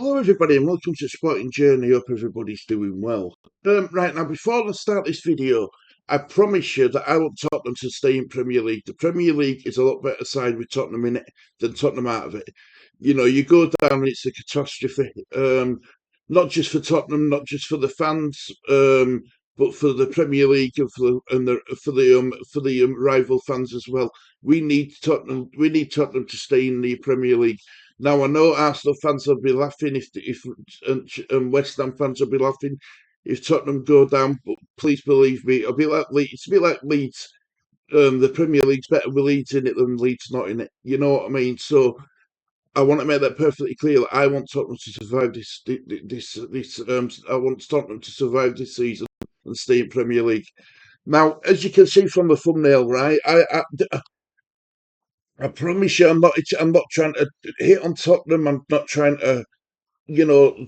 Hello, everybody, and welcome to Sporting Journey. Hope everybody's doing well. Right now, before I start this video, I promise you that I want Tottenham to stay in Premier League. The Premier League is a lot better side with Tottenham in it than Tottenham out of it. You know, you go down and it's a catastrophe. Not just for Tottenham, not just for the fans, but for the Premier League and for the rival fans as well. We need Tottenham. We need Tottenham to stay in the Premier League. Now I know Arsenal fans will be laughing if and West Ham fans will be laughing if Tottenham go down. But please believe me, it'll be like Leeds. It's a bit like Leeds. The Premier League's better with Leeds in it than Leeds not in it. You know what I mean? So I want to make that perfectly clear. That I want Tottenham to survive this. I want Tottenham to survive this season and stay in Premier League. Now, as you can see from the thumbnail, right? I promise you, I'm not trying to hit on Tottenham. I'm not trying to, you know,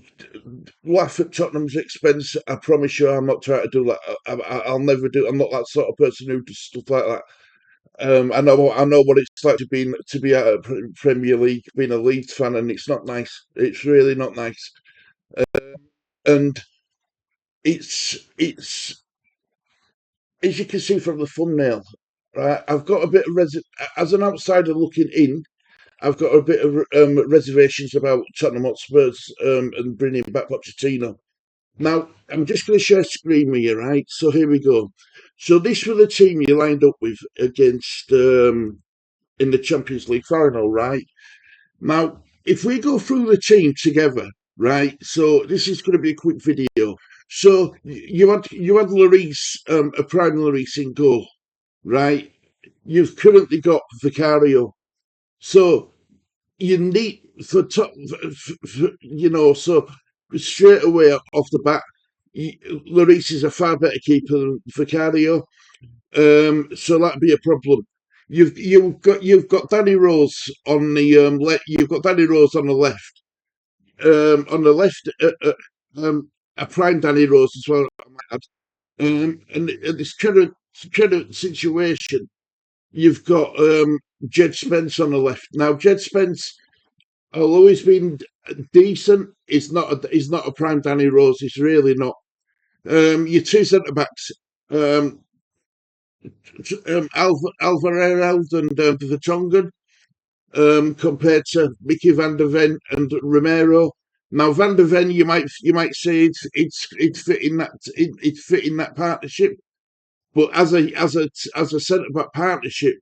laugh at Tottenham's expense. I promise you, I'm not trying to do that. I'll never do. I'm not that sort of person who does stuff like that. I know what it's like to be at a Premier League, being a Leeds fan, and it's not nice. It's really not nice. And it's as you can see from the thumbnail, right? I've got a bit of as an outsider looking in. I've got a bit of reservations about Tottenham Hotspurs and bringing back Pochettino. Now, I'm just going to share screen with you, right? So here we go. So this was the team you lined up with against in the Champions League final, right? Now, if we go through the team together, right? So this is going to be a quick video. So you had Lloris, a prime Lloris in goal, right? You've currently got Vicario. So you need so straight away off the bat, Lloris is a far better keeper than Vicario, so that'd be a problem. You've got Danny Rose on the you've got Danny Rose on the left, a prime Danny Rose as well. And in this current situation, you've got Jed Spence on the left. Now, Jed Spence, although he's been decent, he's not a prime Danny Rose. He's really not. Your two centre backs, um, Alvarez and Vertonghen, compared to Mickey van der Ven and Romero. Now Van der Ven, you might say it's fitting that partnership, but as a centre back partnership,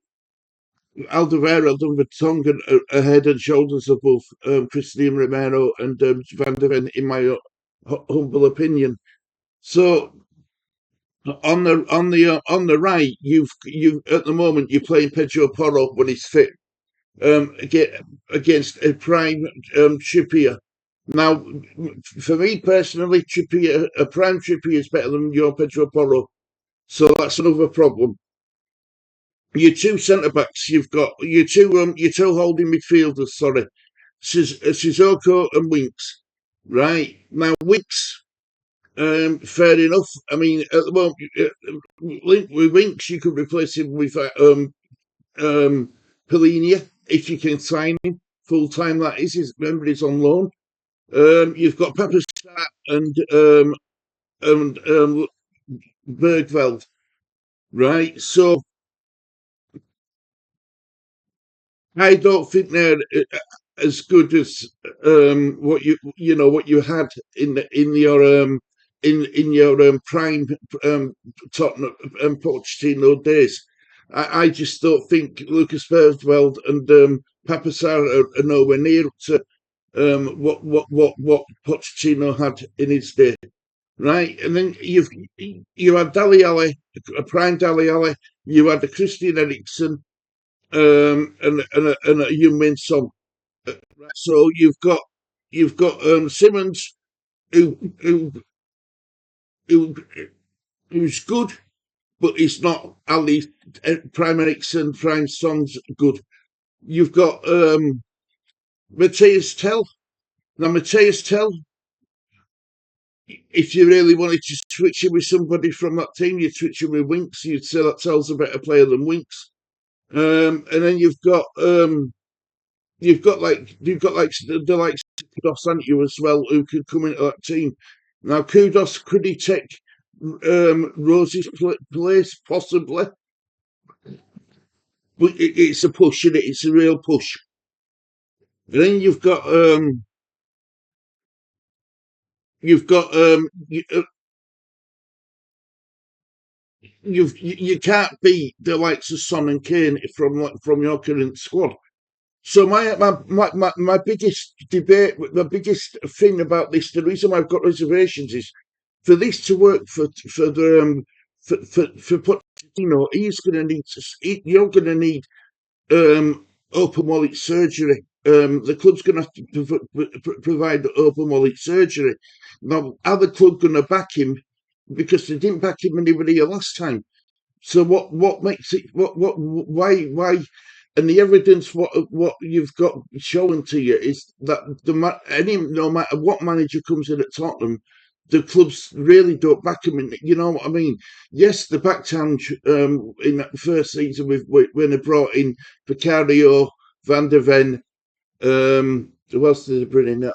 Alderweireld and Vertonghen are head and shoulders above Christian Romero and Van der Ven, in my humble opinion. So on the right, you at the moment you're playing Pedro Porro when he's fit, against a prime Trippier. Now, for me personally, a prime Trippier is better than your Pedro Porro, so that's another problem. Your two centre backs, you've got your two holding midfielders. Sorry, Sissoko and Winks. Right now, Winks, fair enough. I mean, at the moment, with Winks, you could replace him with Polinia if you can sign him full time. That is, remember he's on loan. You've got Pepper and Bergveld, right? So I don't think they're as good as what you had in your prime Tottenham Pochettino days. I just don't think Lucas Bergveld and Papasar are nowhere near up to what Pochettino had in his day, right? And then you had Dali Ali, a prime Dali Ali. You had the Christian Eriksen, and a Heung-min Son. So you've got Simmons, who who who who's good, but he's not at least prime Eriksen, prime Son's good. You've got Matthias Tell. Now Matthias Tell, if you really wanted to switch him with somebody from that team, you'd switch him with Winks. You'd say that Tell's a better player than Winks. And then you've got like the likes of Kudos, haven't you, as well, who could come into that team. Now, Kudos, could he take Rose's place possibly? But it's a push, isn't it? It's a real push. Then you can't beat the likes of Son and Kane from your current squad. So my biggest debate, my biggest thing about this, the reason I've got reservations is for this to work for Pochettino, he's going to need you're going to need open wallet surgery. The club's going to have to provide open wallet surgery. Now, are the club going to back him because they didn't back him anybody last time? So what makes it why and the evidence what you've got showing to you is that no matter what manager comes in at Tottenham, the clubs really don't back him. And you know what I mean? Yes, the backtown in that first season when they brought in Vicario, Van der Ven, who else did they bring in that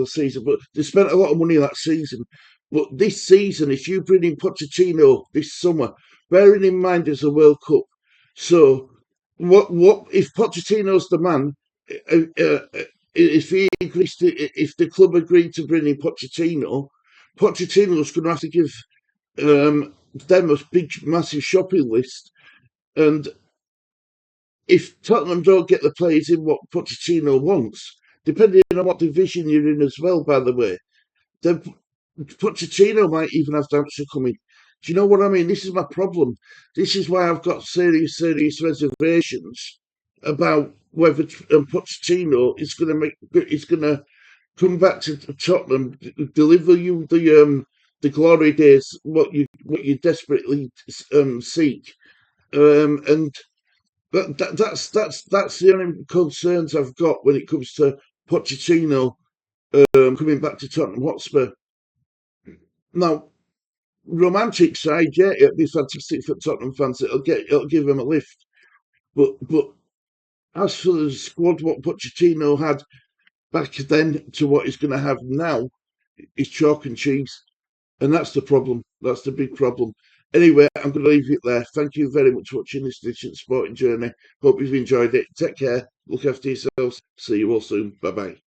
season? But they spent a lot of money that season. But this season, if you bring in Pochettino this summer, bearing in mind there's a World Cup, so what if Pochettino's the man? If he agrees to, if the club agreed to bring in Pochettino, Pochettino's going to have to give them a big, massive shopping list, and if Tottenham don't get the players in what Pochettino wants, depending on what division you're in as well, by the way, then Pochettino might even have to answer coming. Do you know what I mean? This is my problem. This is why I've got serious reservations about whether Pochettino is going to come back to Tottenham, deliver you the glory days, what you desperately seek, and that's the only concerns I've got when it comes to Pochettino coming back to Tottenham Hotspur. Now, romantic side, yeah, it'd be fantastic for Tottenham fans. It'll give them a lift. But as for the squad, what Pochettino had back then to what he's going to have now is chalk and cheese, and that's the problem. That's the big problem. Anyway, I'm going to leave it there. Thank you very much for watching this edition Sporting Journey. Hope you've enjoyed it. Take care. Look after yourselves. See you all soon. Bye bye.